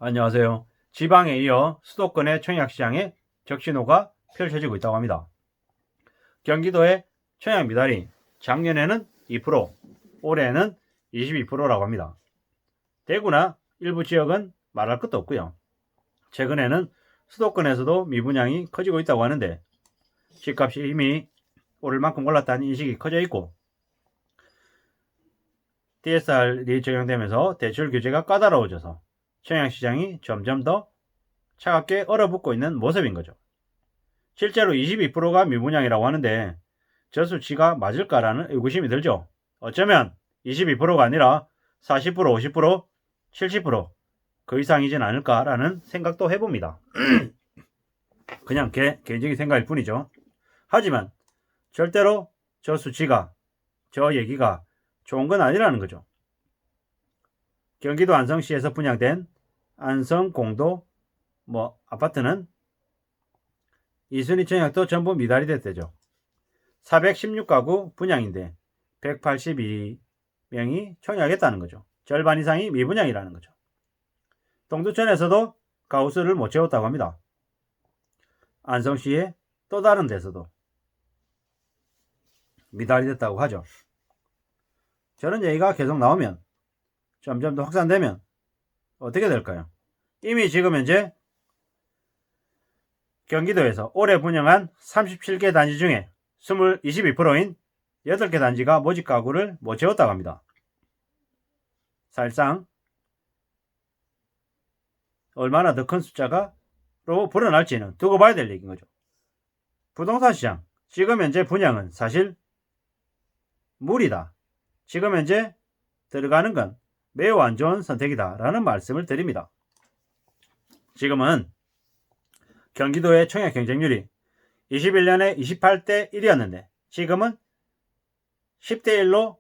안녕하세요. 지방에 이어 수도권의 청약시장에 적신호가 펼쳐지고 있다고 합니다. 경기도의 청약 미달이 작년에는 2%, 올해는 22%라고 합니다. 대구나 일부 지역은 말할 것도 없고요. 최근에는 수도권에서도 미분양이 커지고 있다고 하는데 집값이 이미 오를 만큼 올랐다는 인식이 커져 있고 DSR이 적용되면서 대출 규제가 까다로워져서 청약시장이 점점 더 차갑게 얼어붙고 있는 모습인 거죠. 실제로 22%가 미분양이라고 하는데 저 수치가 맞을까라는 의구심이 들죠. 어쩌면 22%가 아니라 40%, 50%, 70%그 이상이진 않을까라는 생각도 해봅니다. 그냥 개인적인 생각일 뿐이죠. 하지만 절대로 저 수치가, 저 얘기가 좋은 건 아니라는 거죠. 경기도 안성시에서 분양된 안성공도 아파트는 2순위 청약도 전부 미달이 됐대죠. 416가구 분양인데 182명이 청약했다는 거죠. 절반 이상이 미분양이라는 거죠. 동두천에서도 가구수를 못 채웠다고 합니다. 안성시의 또 다른 데서도 미달이 됐다고 하죠. 저런 얘기가 계속 나오면 점점 더 확산되면 어떻게 될까요? 이미 지금 현재 경기도에서 올해 분양한 37개 단지 중에 22%인 8개 단지가 모집 가구를 못 채웠다고 합니다. 사실상 얼마나 더 큰 숫자로 불어날지는 두고 봐야 될 얘기인 거죠. 부동산 시장, 지금 현재 분양은 사실 무리다. 지금 현재 들어가는 건 매우 안 좋은 선택이다 라는 말씀을 드립니다. 지금은 경기도의 청약 경쟁률이 21년에 28대 1이었는데 지금은 10대 1로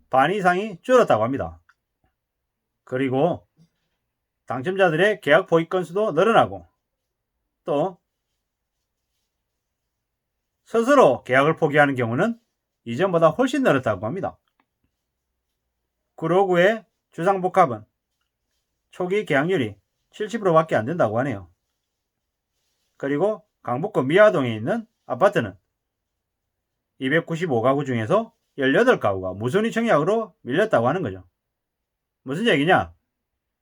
반 이상이 줄었다고 합니다. 그리고 당첨자들의 계약 포기 건수도 늘어나고 또 스스로 계약을 포기하는 경우는 이전보다 훨씬 늘었다고 합니다. 구로구의 주상복합은 초기 계약률이 70%밖에 안 된다고 하네요. 그리고 강북구 미아동에 있는 아파트는 295가구 중에서 18가구가 무순위 청약으로 밀렸다고 하는 거죠. 무슨 얘기냐?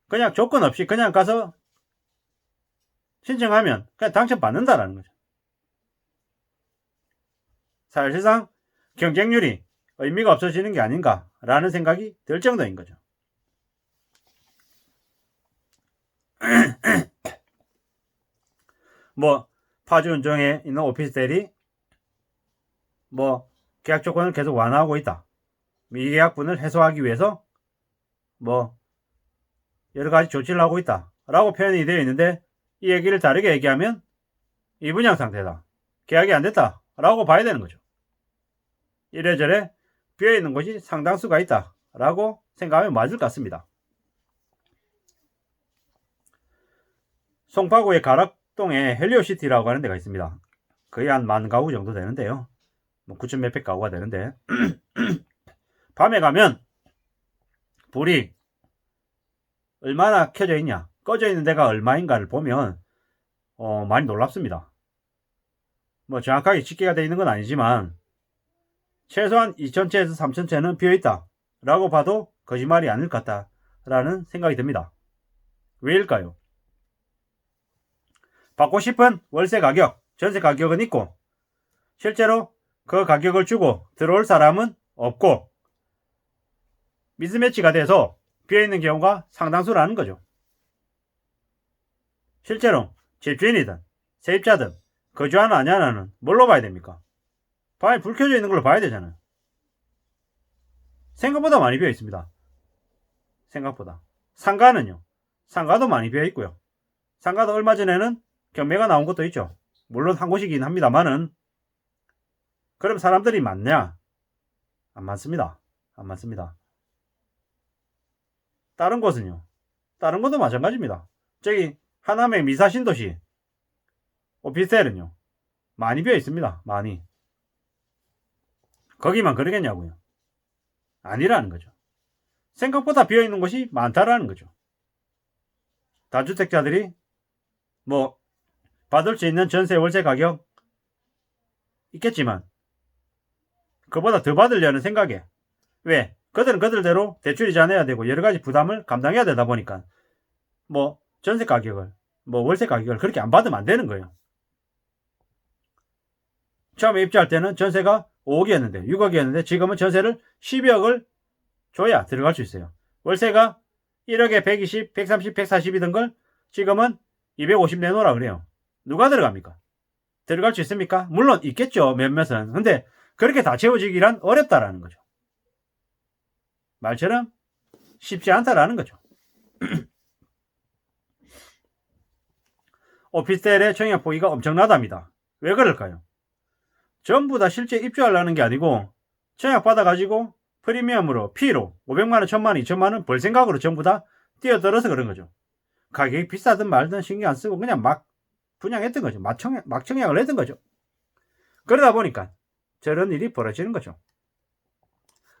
그냥 조건 없이 그냥 가서 신청하면 그냥 당첨받는다라는 거죠. 사실상 경쟁률이 의미가 없어지는 게 아닌가라는 생각이 들 정도인 거죠. 파주 운정에 있는 오피스텔이 계약 조건을 계속 완화하고 있다. 미계약분을 해소하기 위해서 여러 가지 조치를 하고 있다. 라고 표현이 되어 있는데 이 얘기를 다르게 얘기하면 이분양 상태다. 계약이 안 됐다. 라고 봐야 되는 거죠. 이래저래 비어있는 곳이 상당수가 있다. 라고 생각하면 맞을 것 같습니다. 송파구의 가락동에 헬리오시티라고 하는 데가 있습니다. 거의 한 10,000가구 정도 되는데요. 9천 몇백 가구가 되는데 밤에 가면 불이 얼마나 켜져 있냐, 꺼져 있는 데가 얼마인가를 보면 많이 놀랍습니다. 정확하게 집계가 되어 있는 건 아니지만 최소한 2,000채에서 3,000채는 비어있다 라고 봐도 거짓말이 아닐 것 같다 라는 생각이 듭니다. 왜일까요? 받고 싶은 월세 가격, 전세 가격은 있고 실제로 그 가격을 주고 들어올 사람은 없고 미스매치가 돼서 비어있는 경우가 상당수라는 거죠. 실제로 집주인이든 세입자든 거주하나 안 하나는 뭘로 봐야 됩니까? 밤에 불 켜져 있는 걸로 봐야 되잖아요. 생각보다 많이 비어 있습니다. 생각보다. 상가는요. 상가도 많이 비어 있고요. 상가도 얼마 전에는 경매가 나온 것도 있죠. 물론 한 곳이긴 합니다만은 그럼 사람들이 많냐? 안 많습니다. 안 많습니다. 다른 곳은요. 다른 곳도 마찬가지입니다. 저기 하남의 미사신도시 오피스텔은요. 많이 비어 있습니다. 많이. 거기만 그러겠냐고요. 아니라는 거죠. 생각보다 비어있는 곳이 많다라는 거죠. 다주택자들이 뭐 받을 수 있는 전세 월세 가격 있겠지만 그보다 더 받으려는 생각에 왜? 그들은 그들대로 대출 이자 내야 되고 여러 가지 부담을 감당해야 되다 보니까 뭐 전세 가격을 뭐 월세 가격을 그렇게 안 받으면 안 되는 거예요. 처음에 입주할 때는 전세가 5억이었는데 6억이었는데 지금은 전세를 12억을 줘야 들어갈 수 있어요. 월세가 1억에 120, 130, 140이던 걸 지금은 250 내놓으라 그래요. 누가 들어갑니까? 들어갈 수 있습니까? 물론 있겠죠, 몇몇은. 근데 그렇게 다 채워지기란 어렵다라는 거죠. 말처럼 쉽지 않다라는 거죠. 오피스텔의 청약 보기가 엄청나답니다. 왜 그럴까요? 전부 다 실제 입주하려는 게 아니고 청약 받아가지고 프리미엄으로 피로 500만원, 1000만원, 2000만원 벌 생각으로 전부 다 뛰어들어서 그런 거죠. 가격이 비싸든 말든 신경 안 쓰고 그냥 막 분양했던 거죠. 막 청약을 했던 거죠. 그러다 보니까 저런 일이 벌어지는 거죠.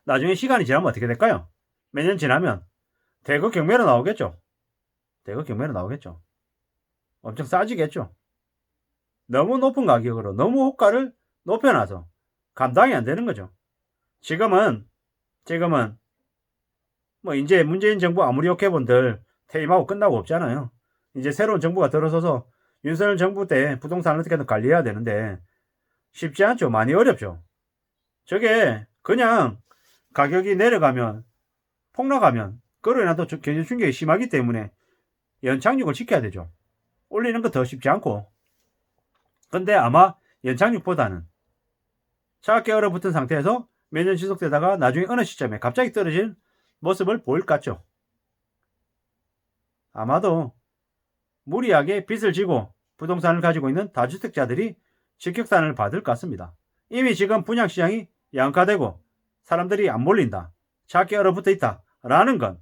나중에 시간이 지나면 어떻게 될까요? 몇 년 지나면 대거 경매로 나오겠죠. 대거 경매로 나오겠죠. 엄청 싸지겠죠. 너무 높은 가격으로 너무 호가를 높여놔서 감당이 안 되는 거죠. 지금은 뭐 이제 문재인 정부 아무리 욕해본들 퇴임하고 끝나고 없잖아요. 이제 새로운 정부가 들어서서 윤석열 정부 때 부동산을 어떻게든 관리해야 되는데 쉽지 않죠. 많이 어렵죠. 저게 그냥 가격이 내려가면 폭락하면 그로 인한 또 경제 충격이 심하기 때문에 연착륙을 지켜야 되죠. 올리는 거 더 쉽지 않고. 근데 아마 연착륙보다는 차갑게 얼어붙은 상태에서 몇 년 지속되다가 나중에 어느 시점에 갑자기 떨어진 모습을 보일 것 같죠. 아마도 무리하게 빚을 지고 부동산을 가지고 있는 다주택자들이 직격탄을 받을 것 같습니다. 이미 지금 분양시장이 양화되고 사람들이 안 몰린다, 작게 얼어붙어 있다 라는 건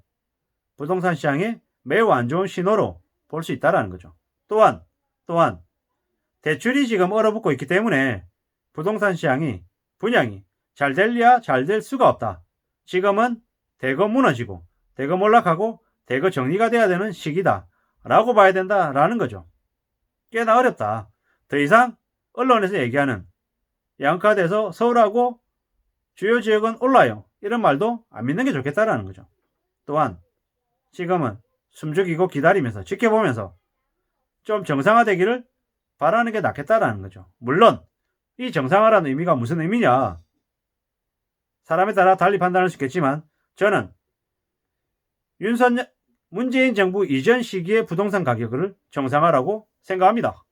부동산 시장에 매우 안 좋은 신호로 볼 수 있다는 거죠. 또한 대출이 지금 얼어붙고 있기 때문에 부동산 시장이 분양이 잘 될랴 잘 될 수가 없다. 지금은 대거 무너지고 대거 몰락하고 대거 정리가 돼야 되는 시기다 라고 봐야 된다라는 거죠. 꽤나 어렵다. 더 이상 언론에서 얘기하는 양화돼서 서울하고 주요 지역은 올라요 이런 말도 안 믿는 게 좋겠다라는 거죠. 또한 지금은 숨죽이고 기다리면서 지켜보면서 좀 정상화되기를 바라는 게 낫겠다라는 거죠. 물론 이 정상화라는 의미가 무슨 의미냐, 사람에 따라 달리 판단할 수 있겠지만 저는 문재인 정부 이전 시기의 부동산 가격을 정상화라고 생각합니다.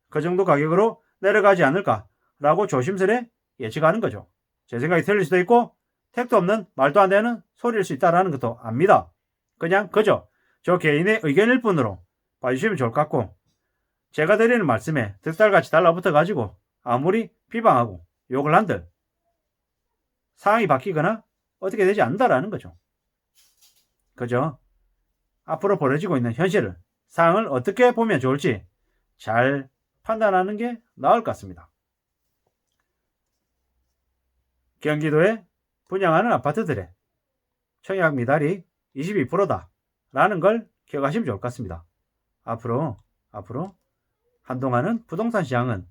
그 정도 가격으로 내려가지 않을까라고 조심스레 예측하는 거죠. 제 생각이 틀릴 수도 있고 택도 없는 말도 안 되는 소리일 수 있다는 것도 압니다. 그냥 그저 저 개인의 의견일 뿐으로 봐주시면 좋을 것 같고, 제가 드리는 말씀에 득달같이 달라붙어 가지고 아무리 비방하고 욕을 한들 상황이 바뀌거나 어떻게 되지 않는다라는 거죠. 그죠? 앞으로 벌어지고 있는 현실을, 상황을 어떻게 보면 좋을지 잘 판단하는 게 나을 것 같습니다. 경기도에 분양하는 아파트들의 청약 미달이 22%다 라는 걸 기억하시면 좋을 것 같습니다. 앞으로 한동안은 부동산 시장은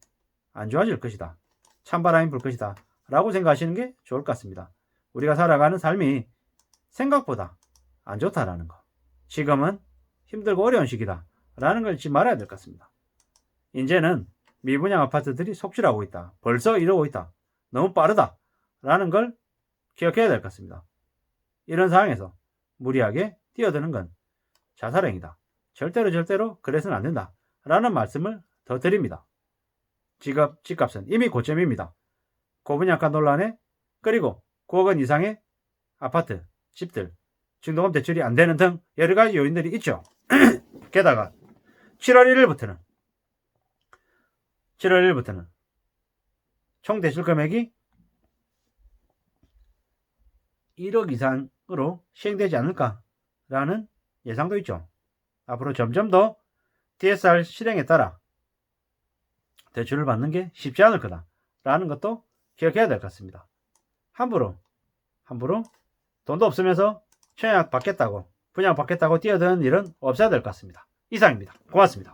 안 좋아질 것이다, 찬바람이 불 것이다 라고 생각하시는 게 좋을 것 같습니다. 우리가 살아가는 삶이 생각보다 안 좋다라는 거, 지금은 힘들고 어려운 시기다 라는 걸 잊지 말아야 될 것 같습니다. 이제는 미분양 아파트들이 속출하고 있다, 벌써 이러고 있다, 너무 빠르다 라는 걸 기억해야 될 것 같습니다. 이런 상황에서 무리하게 뛰어드는 건 자살행위다, 절대로 그래서는 안 된다 라는 말씀을 더 드립니다. 집값은 이미 고점입니다. 고분양가 논란에, 그리고 9억 원 이상의 아파트, 집들, 중도금 대출이 안 되는 등 여러 가지 요인들이 있죠. 게다가 7월 1일부터는 총 대출 금액이 1억 이상으로 시행되지 않을까라는 예상도 있죠. 앞으로 점점 더 DSR 실행에 따라 대출을 받는 게 쉽지 않을 거다라는 것도 기억해야 될 것 같습니다. 함부로 돈도 없으면서 청약 받겠다고, 분양 받겠다고 뛰어드는 일은 없어야 될 것 같습니다. 이상입니다. 고맙습니다.